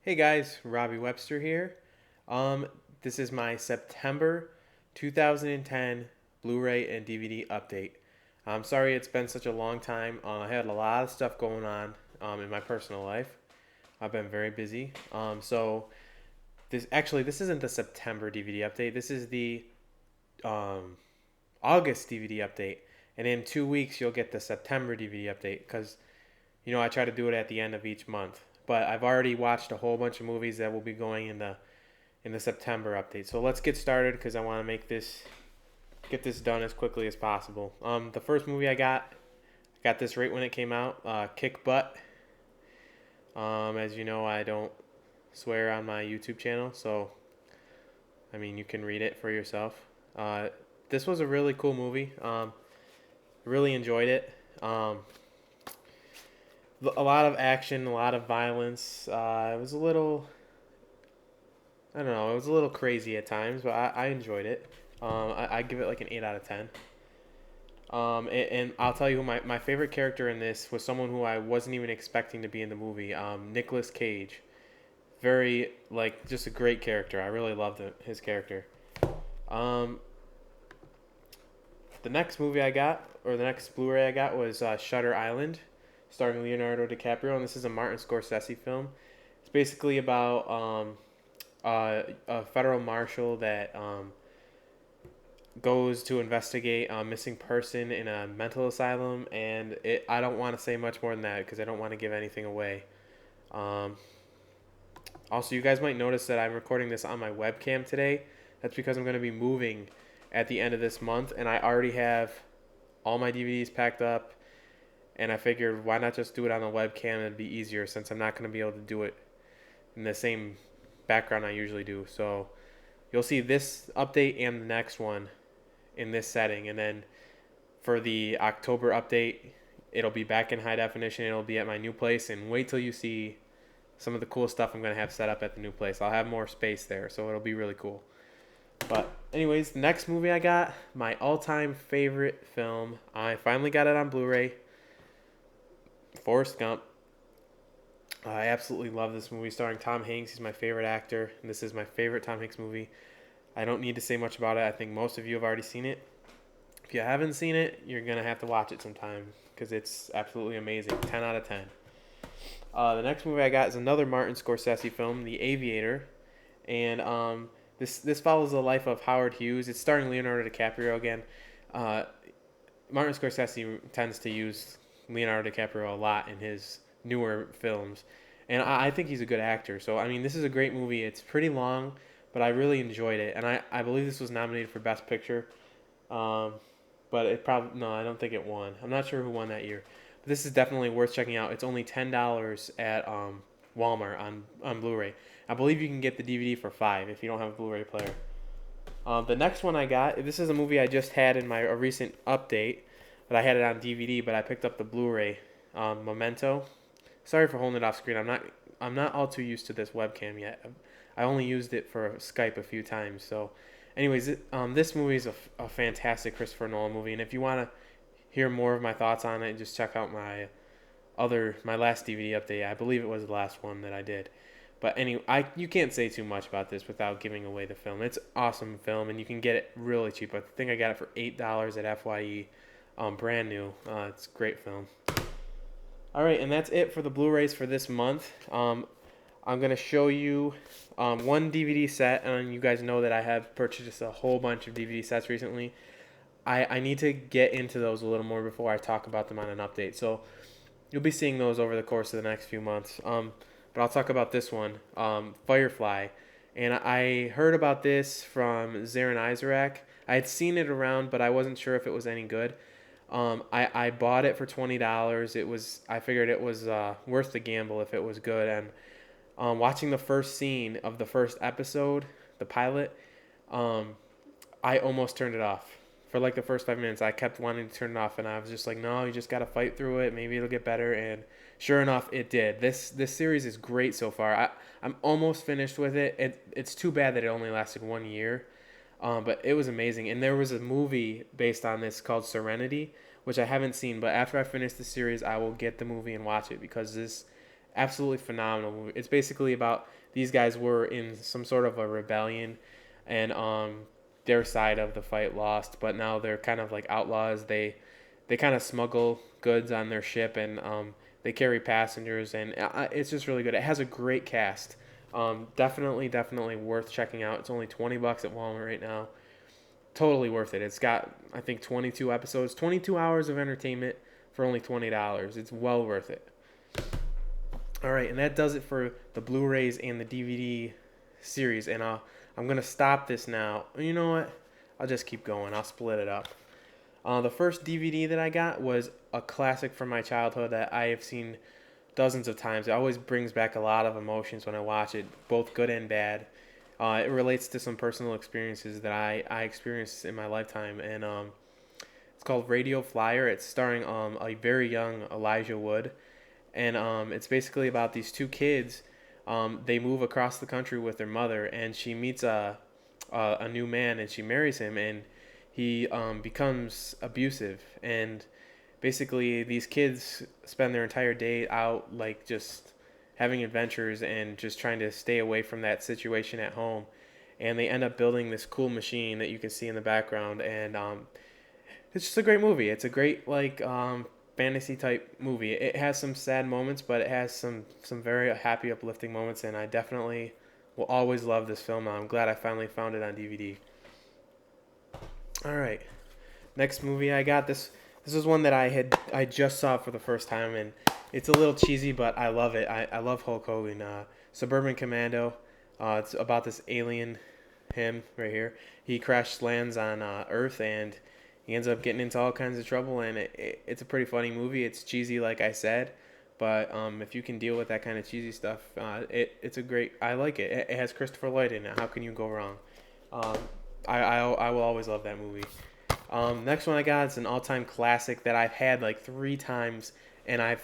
Hey guys, Robbie Webster here. Um, this is my September 2010 Blu-ray and DVD update. I'm sorry it's been such a long time. I had a lot of stuff going on in my personal life. I've been very busy. So this isn't the September DVD update. This is the um, August DVD update, and in 2 weeks you'll get the September DVD update because I try to do it at the end of each month. But I've already watched a whole bunch of movies that will be going in the September update. So let's get started because I want to get this done as quickly as possible. The first movie I got this right when it came out. Kick Butt. As you know, I don't swear on my YouTube channel, so I mean you can read it for yourself. This was a really cool movie. Really enjoyed it. A lot of action, a lot of violence. It was a little, I don't know, it was a little crazy at times, but I enjoyed it. I give it like an 8 out of 10. And I'll tell you who my favorite character in this was someone who I wasn't even expecting to be in the movie. Nicolas Cage. Very, like, just a great character. I really loved his character. Um, the next movie I got, or the next Blu-ray I got was Shutter Island, starring Leonardo DiCaprio, and this is a Martin Scorsese film. It's basically about a federal marshal that goes to investigate a missing person in a mental asylum, and I don't want to say much more than that because I don't want to give anything away. Um, Also, you guys might notice that I'm recording this on my webcam today. That's because I'm going to be moving at the end of this month, and I already have all my DVDs packed up, and I figured why not just do it on the webcam? It'd be easier since I'm not going to be able to do it in the same background I usually do. So you'll see this update and the next one in this setting, and then for the October update, it'll be back in high definition. It'll be at my new place, and wait till you see some of the cool stuff I'm going to have set up at the new place. I'll have more space there, so it'll be really cool. But anyways, the next movie I got, my all-time favorite film. I finally got it on Blu-ray. Forrest Gump. I absolutely love this movie starring Tom Hanks. He's my favorite actor, and this is my favorite Tom Hanks movie. I don't need to say much about it. I think most of you have already seen it. If you haven't seen it, you're going to have to watch it sometime because it's absolutely amazing. 10 out of 10. The next movie I got is another Martin Scorsese film, The Aviator, and this follows the life of Howard Hughes. It's starring Leonardo DiCaprio again. Uh, Martin Scorsese tends to use Leonardo DiCaprio a lot in his newer films, and I think he's a good actor. So I mean, this is a great movie. It's pretty long, but I really enjoyed it, and I believe this was nominated for Best Picture. Um, but it probably no, I don't think it won. I'm not sure who won that year. But this is definitely worth checking out. It's only $10 at Walmart on Blu-ray. I believe you can get the DVD for $5 if you don't have a Blu-ray player. The next one I got, this is a movie I just had in my a recent update, but I had it on DVD, but I picked up the Blu-ray. Memento. Sorry for holding it off screen. I'm not all too used to this webcam yet. I only used it for Skype a few times. So, anyways, this movie is a fantastic Christopher Nolan movie, and if you want to hear more of my thoughts on it, just check out my last DVD update. I believe it was the last one that I did. But anyway, you can't say too much about this without giving away the film. It's an awesome film, and you can get it really cheap. I think I got it for $8 at FYE, brand new. It's a great film. All right, and that's it for the Blu-rays for this month. I'm gonna show you one DVD set, and you guys know that I have purchased a whole bunch of DVD sets recently. I need to get into those a little more before I talk about them on an update. So you'll be seeing those over the course of the next few months. But I'll talk about this one, Firefly. And I heard about this from Zarin Isaac. I had seen it around, but I wasn't sure if it was any good. I bought it for $20. I figured it was worth the gamble if it was good. And watching the first scene of the first episode, the pilot, I almost turned it off. For like the first 5 minutes, I kept wanting to turn it off, and I was just like, no, you just got to fight through it. Maybe it'll get better. And sure enough, it did. This series is great so far. I'm almost finished with it. It's too bad that it only lasted 1 year. But it was amazing. And there was a movie based on this called Serenity, which I haven't seen. But after I finish the series, I will get the movie and watch it because this Absolutely phenomenal movie. It's basically about these guys were in some sort of a rebellion, and their side of the fight lost, but now they're kind of like outlaws. They kind of smuggle goods on their ship, and they carry passengers, and it's just really good. It has a great cast. Definitely worth checking out. It's only $20 at Walmart right now. Totally worth it. It's got, I think, 22 episodes, 22 hours of entertainment for only $20. It's well worth it. All right, and that does it for the Blu-rays and the DVD series. And I'm gonna stop this now. You know what? I'll just keep going. I'll split it up. The first DVD that I got was a classic from my childhood that I have seen dozens of times. It always brings back a lot of emotions when I watch it, both good and bad. It relates to some personal experiences that I experienced in my lifetime, and it's called Radio Flyer. It's starring a very young Elijah Wood, and it's basically about these two kids. They move across the country with their mother, and she meets a new man, and she marries him, and he becomes abusive. And basically, these kids spend their entire day out, like, just having adventures and just trying to stay away from that situation at home. And they end up building this cool machine that you can see in the background, and it's just a great movie. It's a great, like, fantasy type movie. It has some sad moments, but it has some very happy, uplifting moments, and I definitely will always love this film. I'm glad I finally found it on DVD. All right, next movie I got, this is one that I just saw for the first time, and it's a little cheesy, but I love it. I love Hulk Hogan. Suburban Commando. It's about this alien, him right here. He crash lands on Earth, and he ends up getting into all kinds of trouble, and it's a pretty funny movie. It's cheesy, like I said, but if you can deal with that kind of cheesy stuff, it's a great. I like it. It has Christopher Lloyd in it. How can you go wrong? I will always love that movie. Next one I got is an all-time classic that I've had like 3 times, and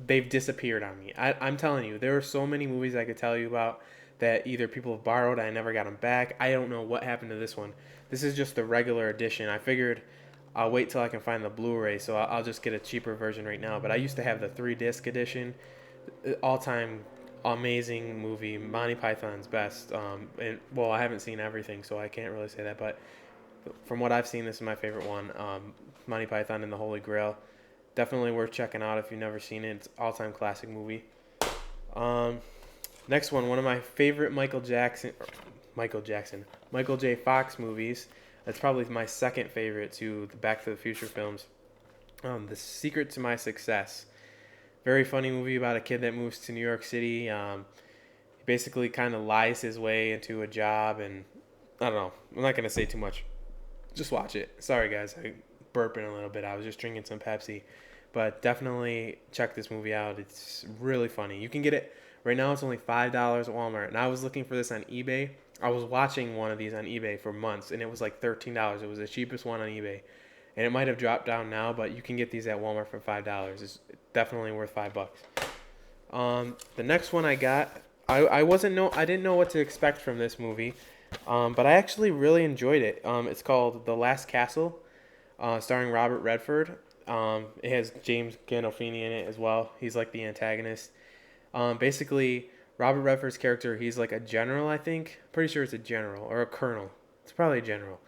they've disappeared on me. I'm telling you, there are so many movies I could tell you about that either people have borrowed, I never got them back. I don't know what happened to this one. This is just the regular edition. I figured I'll wait till I can find the Blu-ray, so I'll just get a cheaper version right now. But I used to have the 3-disc edition, all-time amazing movie, Monty Python's best. Well, I haven't seen everything, so I can't really say that, but from what I've seen, this is my favorite one. Monty Python and the Holy Grail. Definitely worth checking out if you've never seen it. It's an all-time classic movie. Next one of my favorite Michael J. Fox movies. That's probably my second favorite to the Back to the Future films. The Secret to My Success. Very funny movie about a kid that moves to New York City. He basically kind of lies his way into a job, and I don't know. I'm not going to say too much. Just watch it. Sorry, guys. I'm burping a little bit. I was just drinking some Pepsi. But definitely check this movie out. It's really funny. You can get it. Right now it's only $5 at Walmart. And I was looking for this on eBay. I was watching one of these on eBay for months, and it was like $13. It was the cheapest one on eBay. And it might have dropped down now, but you can get these at Walmart for $5. It's definitely worth $5. The next one I got, I didn't know what to expect from this movie, but I actually really enjoyed it. It's called The Last Castle, starring Robert Redford. It has James Gandolfini in it as well. He's like the antagonist. Basically, Robert Redford's character, he's like a general, I think. Pretty sure it's a general or a colonel. It's probably a general,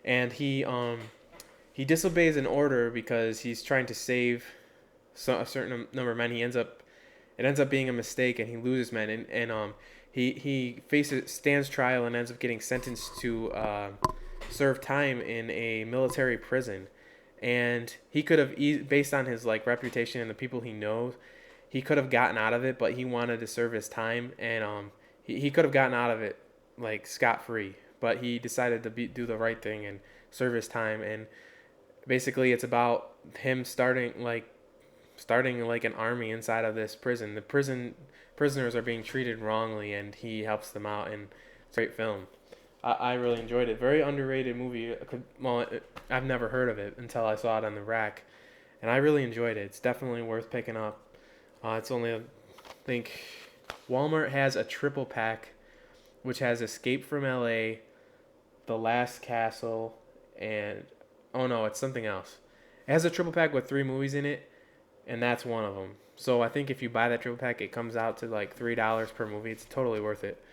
and he disobeys an order because he's trying to save a certain number of men. It ends up being a mistake, and he loses men, and he stands trial and ends up getting sentenced to serve time in a military prison. And he could have, based on his like reputation and the people he knows, he could have gotten out of it, but he wanted to serve his time, and he could have gotten out of it like scot-free, but he decided to do the right thing and serve his time. And basically it's about him starting like an army inside of this prison. The prisoners are being treated wrongly, and he helps them out, and it's a great film. I really enjoyed it. Very underrated movie. I've never heard of it until I saw it on the rack, and I really enjoyed it. It's definitely worth picking up. It's only, I think, Walmart has a triple pack, which has Escape from L.A., The Last Castle, and, oh no, it's something else. It has a triple pack with 3 movies in it, and that's one of them. So I think if you buy that triple pack, it comes out to like $3 per movie. It's totally worth it.